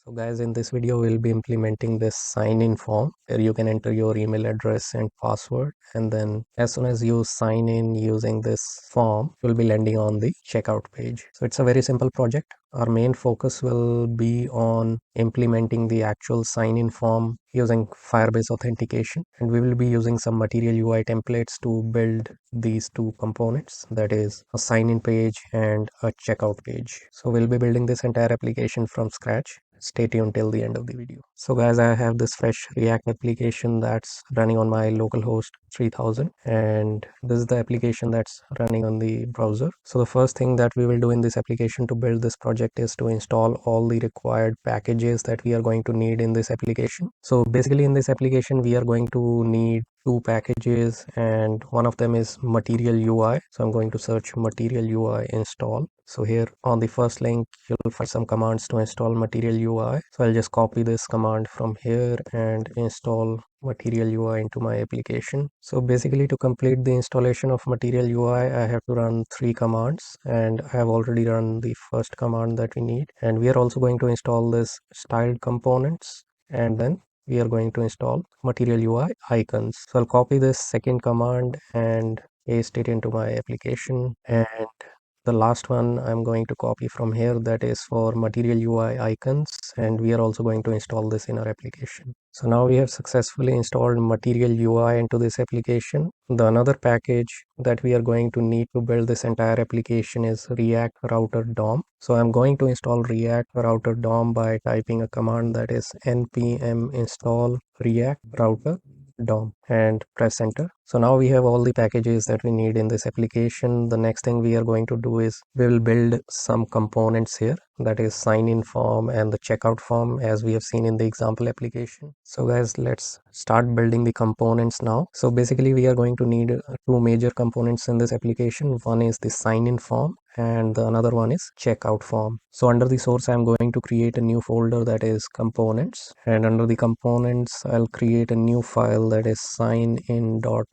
So guys, in this video, we'll be implementing this sign-in form where you can enter your email address and password. And then as soon as you sign in using this form, you'll be landing on the checkout page. So it's a very simple project. Our main focus will be on implementing the actual sign-in form using Firebase Authentication. And we will be using some Material UI templates to build these two components, that is a sign-in page and a checkout page. So we'll be building this entire application from scratch. Stay tuned till the end of the video. So guys, I have this fresh React application that's running on my localhost 3000, and this is the application that's running on the browser. So the first thing that we will do in this application to build this project is to install all the required packages that we are going to need in this application. So basically in this application, we are going to need two packages, and one of them is Material UI. So I'm going to search Material UI install. So here on the first link, you'll find some commands to install Material UI. So I'll just copy this command from here and install Material UI into my application. So basically to complete the installation of Material UI, I have to run 3 commands, and I have already run the first command that we need. And we are also going to install this styled components, and then we are going to install Material UI icons. So I'll copy this second command and paste it into my application, and the last one I'm going to copy from here, that is for Material UI icons, and we are also going to install this in our application. So now we have successfully installed Material UI into this application. The another package that we are going to need to build this entire application is React Router DOM. So I'm going to install React Router DOM by typing a command that is npm install React Router DOM and press enter. So now we have all the packages that we need in this application. The next thing we are going to do is we will build some components here, that is sign in form and the checkout form, as we have seen in the example application. So guys, let's start building the components now. So basically we are going to need two major components in this application. One is the sign in form and the another one is checkout form. So under the source, I'm going to create a new folder that is components, and under the components I'll create a new file that is signin.js.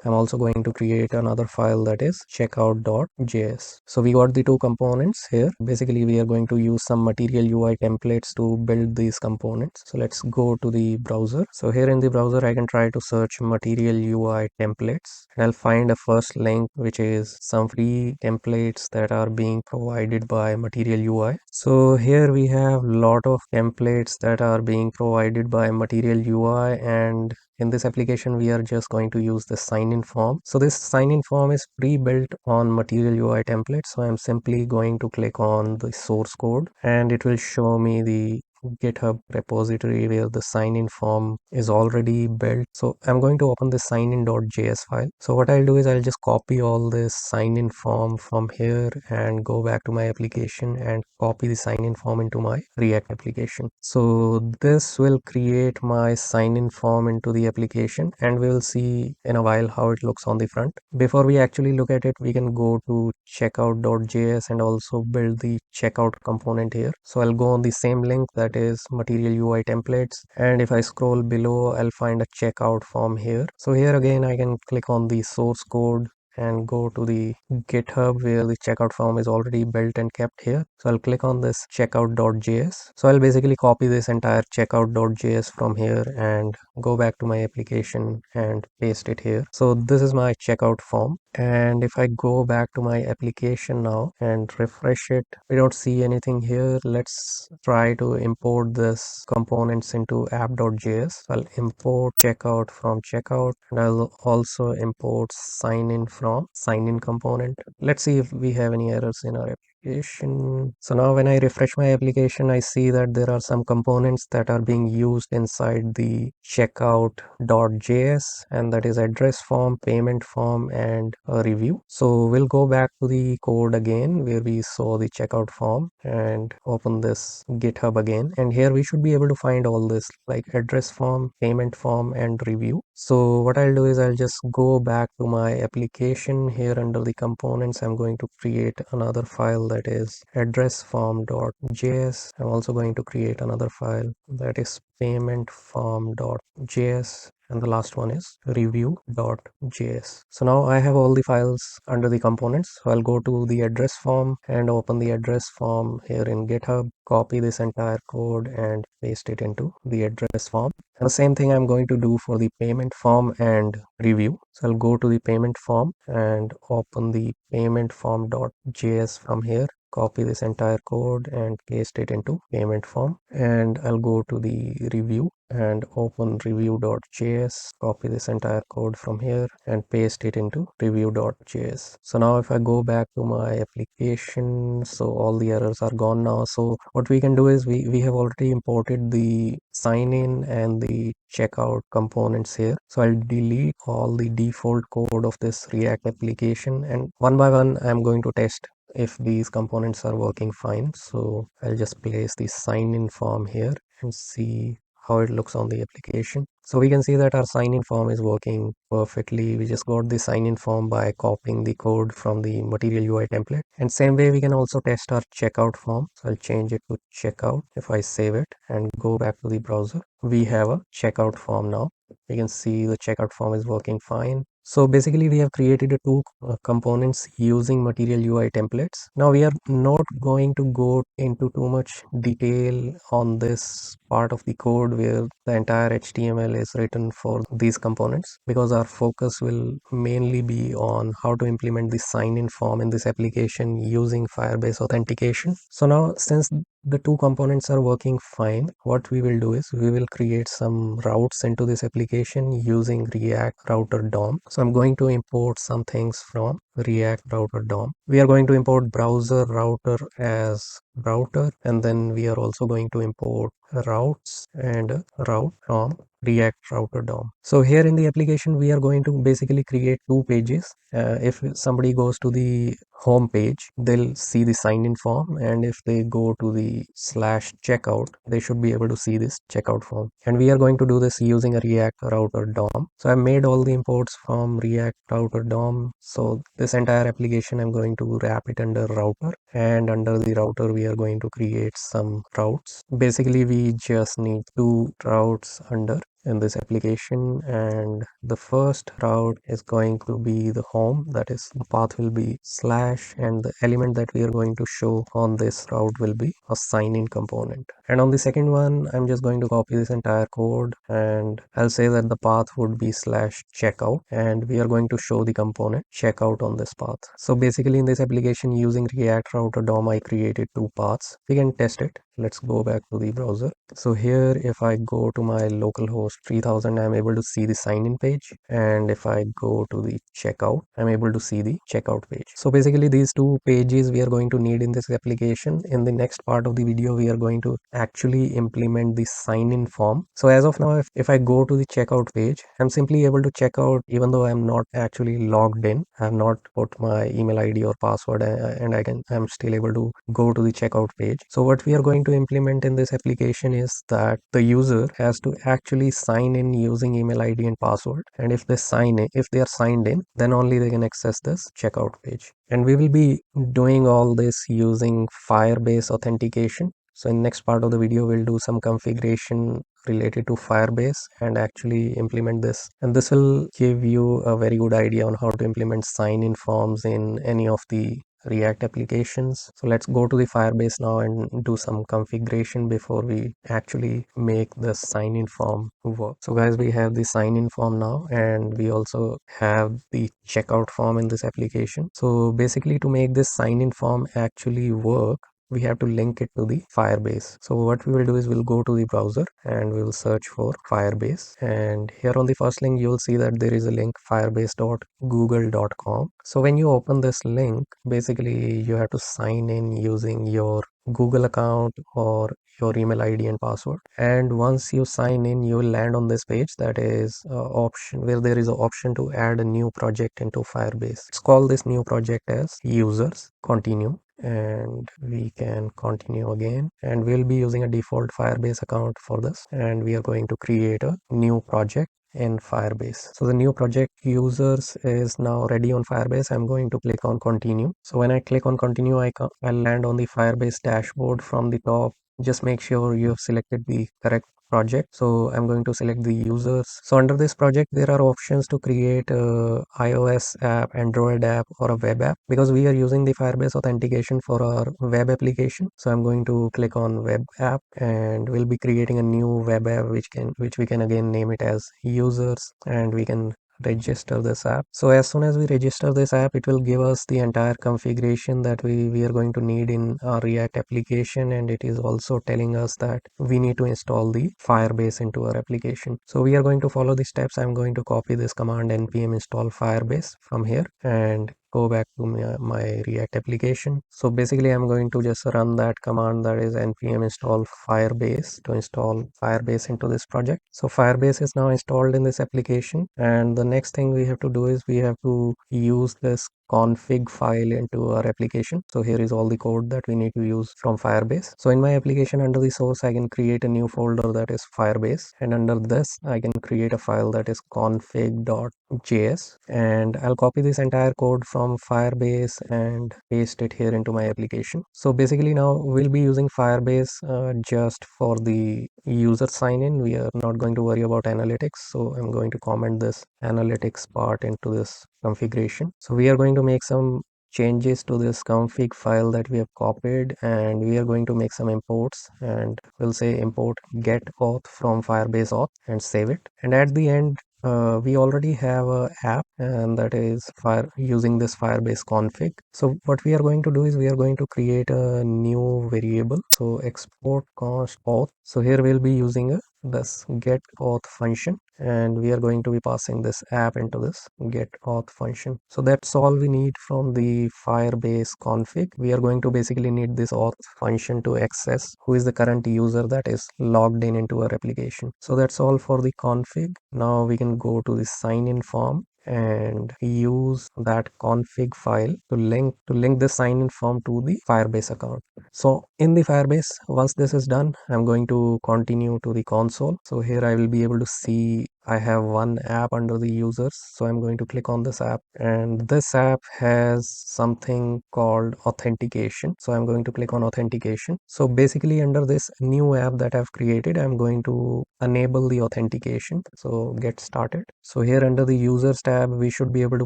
I'm also going to create another file that is checkout.js. So we got the two components here. Basically we are going to use some Material UI templates to build these components. So let's go to the browser. So here in the browser, I can try to search Material UI templates, and I'll find a first link which is some free templates that are being provided by Material UI. So here we have a lot of templates that are being provided by Material UI, and in this application we are just going to use the sign-in form. So this sign-in form is pre-built on Material UI template. So I'm simply going to click on the source code, and it will show me the GitHub repository where the sign-in form is already built. So I'm going to open the signin.js file. So what I'll do is I'll just copy all this sign-in form from here and go back to my application and copy the sign-in form into my React application. So this will create my sign-in form into the application, and we will see in a while how it looks on the front. Before we actually look at it, we can go to checkout.js and also build the checkout component here. So I'll go on the same link, that is Material UI templates, and if I scroll below, I'll find a checkout form here. So here again I can click on the source code and go to the GitHub where the checkout form is already built and kept here. So I'll click on this checkout.js. So I'll basically copy this entire checkout.js from here and go back to my application and paste it here. So this is my checkout form, and if I go back to my application now and refresh it, we don't see anything here. Let's try to import this components into app.js. I'll import checkout from checkout, and I'll also import sign in from sign in component. Let's see if we have any errors in our application. So now when I refresh my application, I see that there are some components that are being used inside the checkout.js, and that is address form, payment form, and a review. So we'll go back to the code again where we saw the checkout form and open this GitHub again, and here we should be able to find all this like address form, payment form, and review. So what I'll do is I'll just go back to my application. Here under the components, I'm going to create another file that is address form.js. I'm also going to create another file that is payment form.js, and the last one is review.js. So now I have all the files under the components. So I'll go to the address form and open the address form here in GitHub, copy this entire code and paste it into the address form. And the same thing I'm going to do for the payment form and review. So I'll go to the payment form and open the payment form.js from here. Copy this entire code and paste it into payment form, and I'll go to the review and open review.js, copy this entire code from here and paste it into review.js. So now if I go back to my application, so all the errors are gone now. So what we can do is we have already imported the sign in and the checkout components here. So I'll delete all the default code of this React application, and one by one I'm going to test if these components are working fine. So I'll just place the sign in form here and see how it looks on the application. So we can see that our sign in form is working perfectly. We just got the sign in form by copying the code from the material UI template. And same way we can also test our checkout form. So I'll change it to checkout. If I save it and go back to the browser, we have a checkout form now. You can see the checkout form is working fine. So basically we have created two components using material UI templates. Now we are not going to go into too much detail on this part of the code where the entire HTML is written for these components, because our focus will mainly be on how to implement the sign-in form in this application using Firebase Authentication. So now since the two components are working fine, what we will do is we will create some routes into this application using React Router DOM. So I'm going to import some things from React Router DOM. We are going to import browser router as router, and then we are also going to import routes and route from React Router DOM. So here in the application we are going to basically create two pages. If somebody goes to the home page, they'll see the sign in form, and if they go to the /checkout, they should be able to see this checkout form. And we are going to do this using a React Router DOM. So I made all the imports from React Router DOM. So this entire application I'm going to wrap it under router, and under the router we are going to create some routes. Basically we just need two routes under in this application, and the first route is going to be the home, that is the path will be / and the element that we are going to show on this route will be a sign in component. And on the second one I'm just going to copy this entire code, and I'll say that the path would be /checkout, and we are going to show the component checkout on this path. So basically in this application using React Router DOM I created two paths. We can test it. Let's go back to the browser. So here if I go to my localhost 3000, I'm able to see the sign in page, and if I go to the checkout, I'm able to see the checkout page. So basically these two pages we are going to need in this application. In the next part of the video we are going to actually implement the sign in form. So as of now, if I go to the checkout page, I'm simply able to check out even though I'm not actually logged in. I have not put my email ID or password, and I'm still able to go to the checkout page. So what we are going to implement in this application is that the user has to actually sign in using email ID and password, and if they are signed in, then only they can access this checkout page. And we will be doing all this using Firebase Authentication. So in next part of the video we'll do some configuration related to Firebase and actually implement this, and this will give you a very good idea on how to implement sign-in forms in any of the React applications. So let's go to the Firebase now and do some configuration before we actually make the sign-in form work. So guys, we have the sign-in form now, and we also have the checkout form in this application. So basically to make this sign-in form actually work, we have to link it to the Firebase. So what we will do is we'll go to the browser and we will search for Firebase, and here on the first link you will see that there is a link firebase.google.com. so when you open this link, basically you have to sign in using your Google account or your email ID and password, and once you sign in you will land on this page that is option where there is an option to add a new project into Firebase. Let's call this new project as users. Continue, and we can continue again, and we'll be using a default Firebase account for this, and we are going to create a new project in Firebase. So the new project users is now ready on Firebase. I'm going to click on continue. So when I click on continue, I'll land on the Firebase dashboard. From the top just make sure you have selected the correct project. So I'm going to select the users. So under this project, there are options to create a iOS app, Android app, or a web app, because we are using the Firebase authentication for our web application. So I'm going to click on web app, and we'll be creating a new web app which we can again name it as users, and we can register this app. So as soon as we register this app, it will give us the entire configuration that we are going to need in our React application, and it is also telling us that we need to install the Firebase into our application. So we are going to follow the steps. I'm going to copy this command npm install Firebase from here and go back to my React application. So basically I'm going to just run that command, that is npm install Firebase, to install Firebase into this project. So Firebase is now installed in this application, and the next thing we have to do is we have to use this config file into our application. So here is all the code that we need to use from Firebase. So in my application, under the source, I can create a new folder that is Firebase, and under this I can create a file that is config.js, and I'll copy this entire code from Firebase and paste it here into my application. So basically now we'll be using Firebase just for the user sign in. We are not going to worry about analytics, so I'm going to comment this analytics part into this configuration. So we are going to make some changes to this config file that we have copied, and we are going to make some imports, and we'll say import get auth from Firebase auth and save it. And at the end, we already have a app, and that is using this Firebase config. So what we are going to do is we are going to create a new variable. So export const auth. So here we'll be using this get auth function, and we are going to be passing this app into this get auth function. So that's all we need from the Firebase config. We are going to basically need this auth function to access who is the current user that is logged in into our application. So that's all for the config. Now we can go to the sign in form and use that config file to link the sign in form to the Firebase account. So in the Firebase, once this is done, I'm going to continue to the console. So here I will be able to see I have one app under the users. So I'm going to click on this app, and this app has something called authentication. So I'm going to click on authentication. So basically under this new app that I've created, I'm going to enable the authentication. So get started. So here under the users tab, we should be able to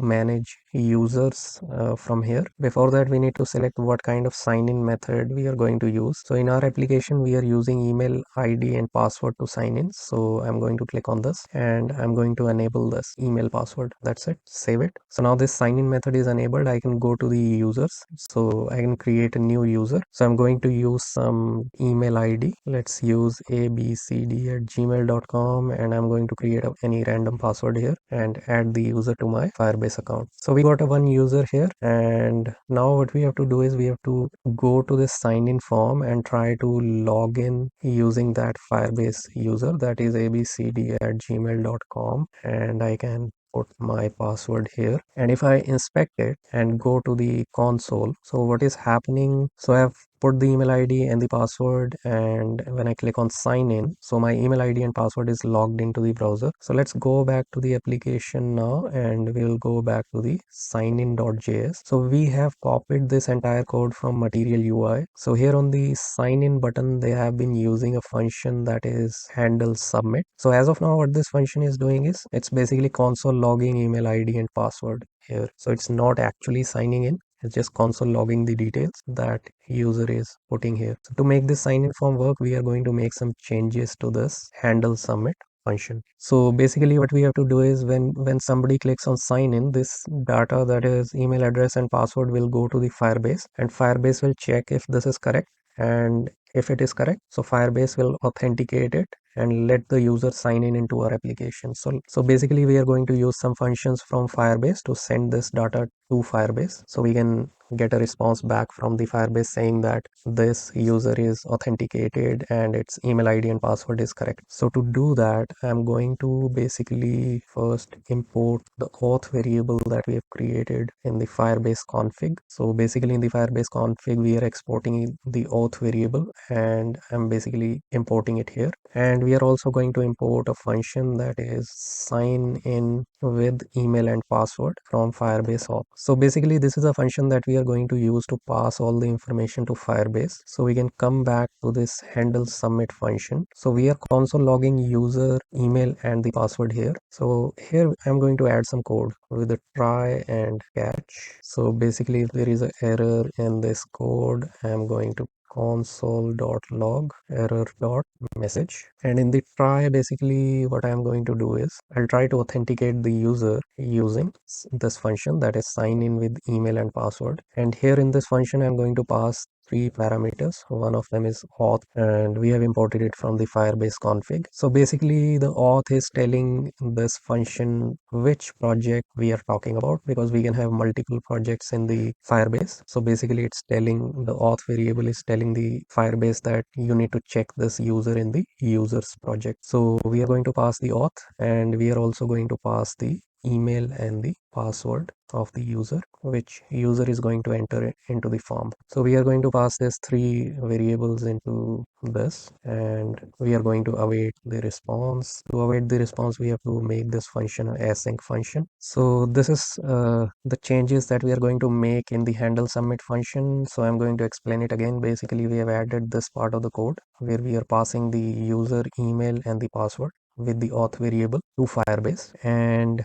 manage users from here. Before that, we need to select what kind of sign-in method we are going to use. So in our application, we are using email ID and password to sign in. So I'm going to click on this, and I'm going to enable this email password. That's it. Save it. So now this sign-in method is enabled. I can go to the users. So I can create a new user. So I'm going to use some email ID. Let's use abcd@gmail.com, and I'm going to create any random password here and add the user to my Firebase account. So we got a one user here, and now what we have to do is we have to go to this sign in form and try to log in using that Firebase user, that is abcd@gmail.com, and I can put my password here. And if I inspect it and go to the console, so what is happening, so I've put the email ID and the password, and when I click on sign in, so my email ID and password is logged into the browser. So let's go back to the application now, and we'll go back to the signin.js. So we have copied this entire code from Material UI. So here on the sign in button, they have been using a function that is handle submit. So as of now, what this function is doing is it's basically console logging email ID and password here. So it's not actually signing in. It's just console logging the details that user is putting here. So to make this sign in form work, we are going to make some changes to this handle submit function. So basically what we have to do is when somebody clicks on sign in, this data, that is email address and password, will go to the Firebase, and Firebase will check if this is correct, and if it is correct, so Firebase will authenticate it and let the user sign in into our application. So basically we are going to use some functions from Firebase to send this data to Firebase, so we can get a response back from the Firebase saying that this user is authenticated and its email ID and password is correct. So to do that, I'm going to basically first import the auth variable that we have created in the Firebase config. So basically in the Firebase config, we are exporting the auth variable, and I'm basically importing it here. And we are also going to import a function that is sign in with email and password from Firebase auth. So basically this is a function that we are are going to use to pass all the information to Firebase. So we can come back to this handle submit function. So we are console logging user email and the password here. So here I'm going to add some code with a try and catch. So basically if there is an error in this code, I'm going to console.log error.message, and in the try basically what I'm going to do is I'll try to authenticate the user using this function, that is sign in with email and password. And here in this function I'm going to pass three parameters. One of them is auth, and we have imported it from the Firebase config. So basically the auth is telling this function which project we are talking about, because we can have multiple projects in the Firebase. So basically it's telling, the auth variable is telling the Firebase that you need to check this user in the users project. So we are going to pass the auth, and we are also going to pass the email and the password of the user, which user is going to enter it into the form. So we are going to pass these three variables into this, and we are going to await the response. To await the response, we have to make this function an async function. So this is the changes that we are going to make in the handle submit function. So I'm going to explain it again. Basically we have added this part of the code where we are passing the user email and the password with the auth variable to Firebase, and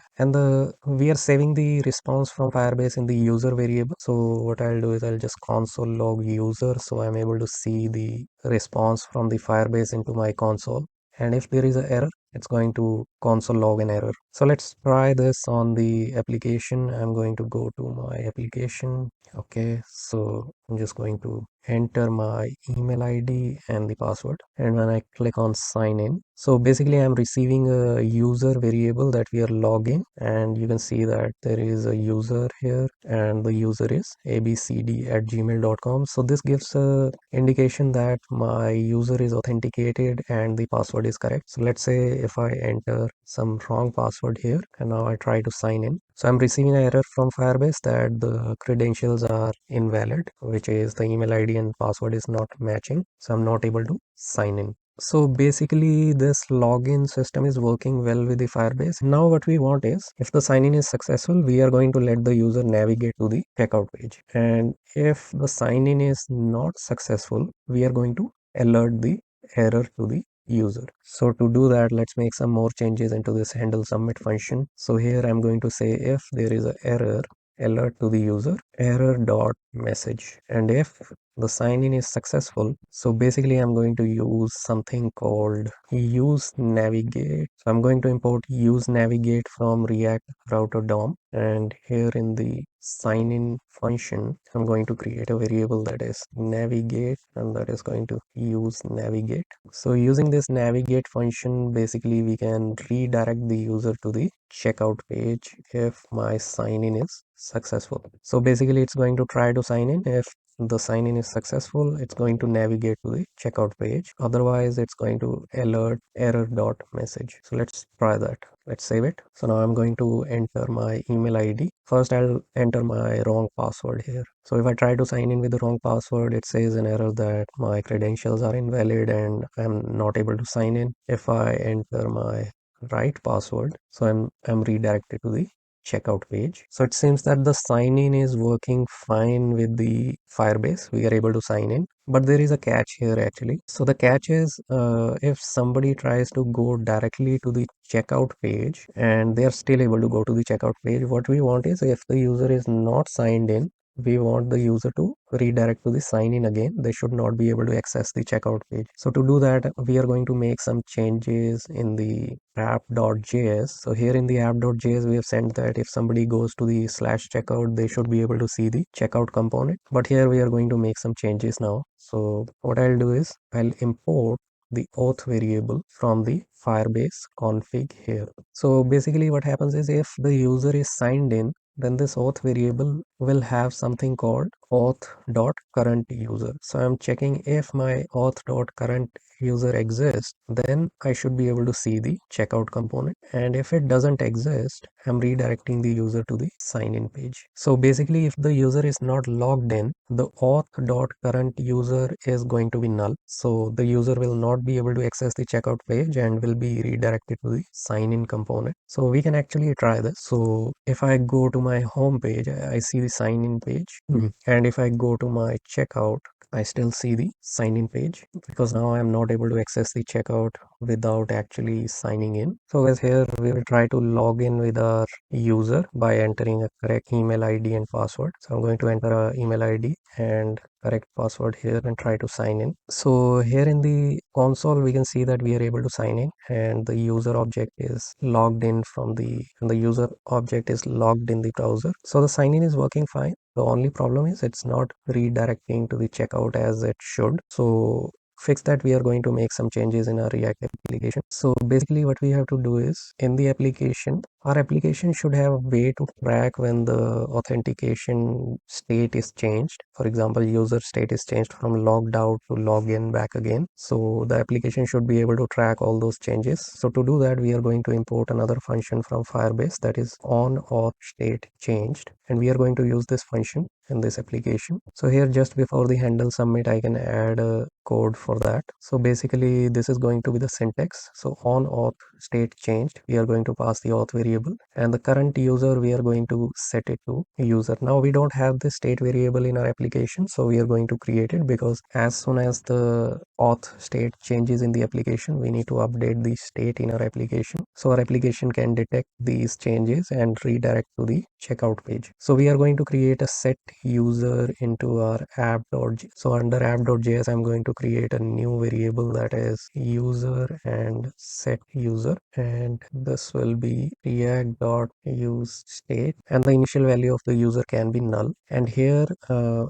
we are saving the response from Firebase in the user variable. So what I'll do is I'll just console log user, so I'm able to see the response from the Firebase into my console, and if there is an error, it's going to console log an error. So let's try this on the application. I'm going to go to my application. Okay, so I'm just going to enter my email ID and the password, and when I click on sign in, so basically I'm receiving a user variable that we are logging, and you can see that there is a user here, and the user is abcd@gmail.com. So this gives a indication that my user is authenticated and the password is correct. So let's say if I enter some wrong password here and now I try to sign in, so I'm receiving an error from Firebase that the credentials are invalid, which is the email ID and password is not matching. So I'm not able to sign in. So basically this login system is working well with the Firebase. Now what we want is, if the sign in is successful, we are going to let the user navigate to the checkout page. And if the sign in is not successful, we are going to alert the error to the user. So to do that, let's make some more changes into this handle submit function. So here I'm going to say if there is an error, alert to the user error dot message, and if the sign in is successful, so basically I'm going to use something called use navigate. So I'm going to import use navigate from React router DOM, and here in the sign in function I'm going to create a variable that is navigate, and that is going to use navigate. So using this navigate function, basically we can redirect the user to the checkout page if my sign in is successful. So basically it's going to try to sign in. If the sign in is successful, it's going to navigate to the checkout page. Otherwise it's going to alert error dot message. So let's try that. Let's save it. So now I'm going to enter my email ID. First I'll enter my wrong password here. So if I try to sign in with the wrong password, it says an error that my credentials are invalid and I'm not able to sign in. If I enter my right password, so I'm redirected to the checkout page. So it seems that the sign in is working fine with the Firebase. We are able to sign in, but there is a catch here actually. So the catch is if somebody tries to go directly to the checkout page and they are still able to go to the checkout page, what we want is, if the user is not signed in, we want the user to redirect to the sign in again. They should not be able to access the checkout page. So to do that, we are going to make some changes in the app.js. So here in the app.js, we have sent that if somebody goes to the slash checkout, they should be able to see the checkout component. But here we are going to make some changes now. So what I'll do is I'll import the auth variable from the Firebase config here. So basically what happens is, if the user is signed in, then this auth variable will have something called auth.current user. So I'm checking if my auth.current user exists, then I should be able to see the checkout component. And if it doesn't exist, I'm redirecting the user to the sign in page. So basically, if the user is not logged in, the auth.current user is going to be null. So the user will not be able to access the checkout page and will be redirected to the sign in component. So we can actually try this. So if I go to my home page, I see the sign in page. And if I go to my checkout, I still see the sign in page, because now I'm not able to access the checkout without actually signing in. So as here we will try to log in with our user by entering a correct email ID and password. So I'm going to enter a email ID and correct password here and try to sign in. So here in the console we can see that we are able to sign in, and the user object is logged in from the user object is logged in the browser. So the sign in is working fine. The only problem is it's not redirecting to the checkout as it should. So fix that, we are going to make some changes in our React application. So basically what we have to do is, in the application, our application should have a way to track when the authentication state is changed. For example, user state is changed from logged out to login back again. So the application should be able to track all those changes. So to do that, we are going to import another function from Firebase, that is on auth state changed, and we are going to use this function in this application. So here, just before the handle submit, I can add a code for that. So basically this is going to be the syntax. So on auth state changed, we are going to pass the auth variable, and the current user we are going to set it to user. Now we don't have the state variable in our application, so we are going to create it, because as soon as the auth state changes in the application, we need to update the state in our application, so our application can detect these changes and redirect to the checkout page. So we are going to create a set user into our app.js. So under app.js, I'm going to create a new variable, that is user and set user, and this will be react.use state, and the initial value of the user can be null. And here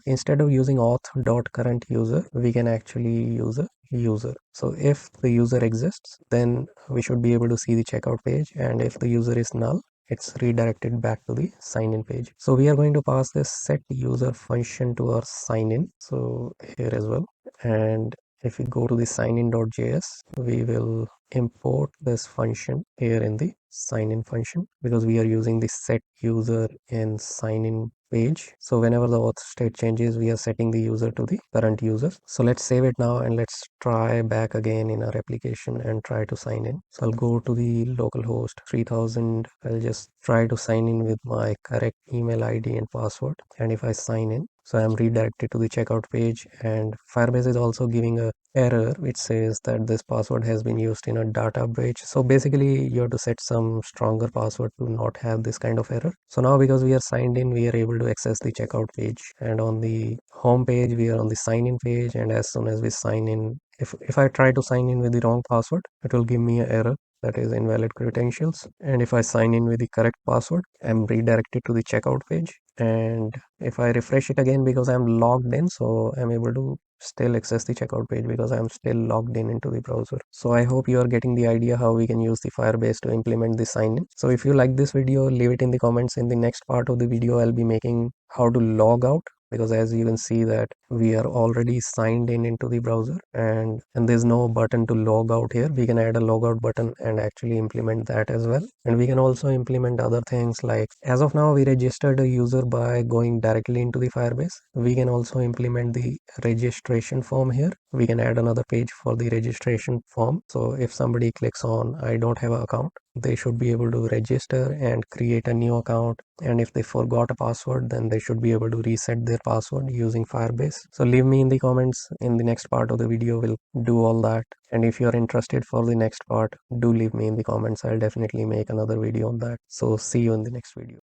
instead of using auth.current user, we can actually use a user. So if the user exists, then we should be able to see the checkout page, and if the user is null, it's redirected back to the sign in page. So we are going to pass this set user function to our sign in, so here as well. And if we go to the signin.js, we will import this function here in the sign in function, because we are using the set user in sign in page. So whenever the auth state changes, we are setting the user to the current user. So let's save it now, and let's try back again in our application and try to sign in. So I'll go to the localhost 3000. I'll just try to sign in with my correct email ID and password, and if I sign in, so I'm redirected to the checkout page, and Firebase is also giving a error which says that this password has been used in a data breach. So basically you have to set some stronger password to not have this kind of error. So now, because we are signed in, we are able to access the checkout page, and on the home page we are on the sign in page, and as soon as we sign in, if I try to sign in with the wrong password, it will give me an error, that is invalid credentials. And if I sign in with the correct password, I'm redirected to the checkout page. And if I refresh it again, because I'm logged in, so I'm able to still access the checkout page because I'm still logged in into the browser. So I hope you are getting the idea how we can use the Firebase to implement the sign in. So if you like this video, leave it in the comments. In the next part of the video, I'll be making how to log out, because as you can see that we are already signed in into the browser, and there's no button to log out here. We can add a logout button and actually implement that as well. And we can also implement other things, like as of now we registered a user by going directly into the Firebase. We can also implement the registration form here. We can add another page for the registration form. So if somebody clicks on I don't have an account, they should be able to register and create a new account, and if they forgot a password, then they should be able to reset their password using Firebase. So leave me in the comments. In the next part of the video, we'll do all that. And if you're interested for the next part, do leave me in the comments. I'll definitely make another video on that. So see you in the next video.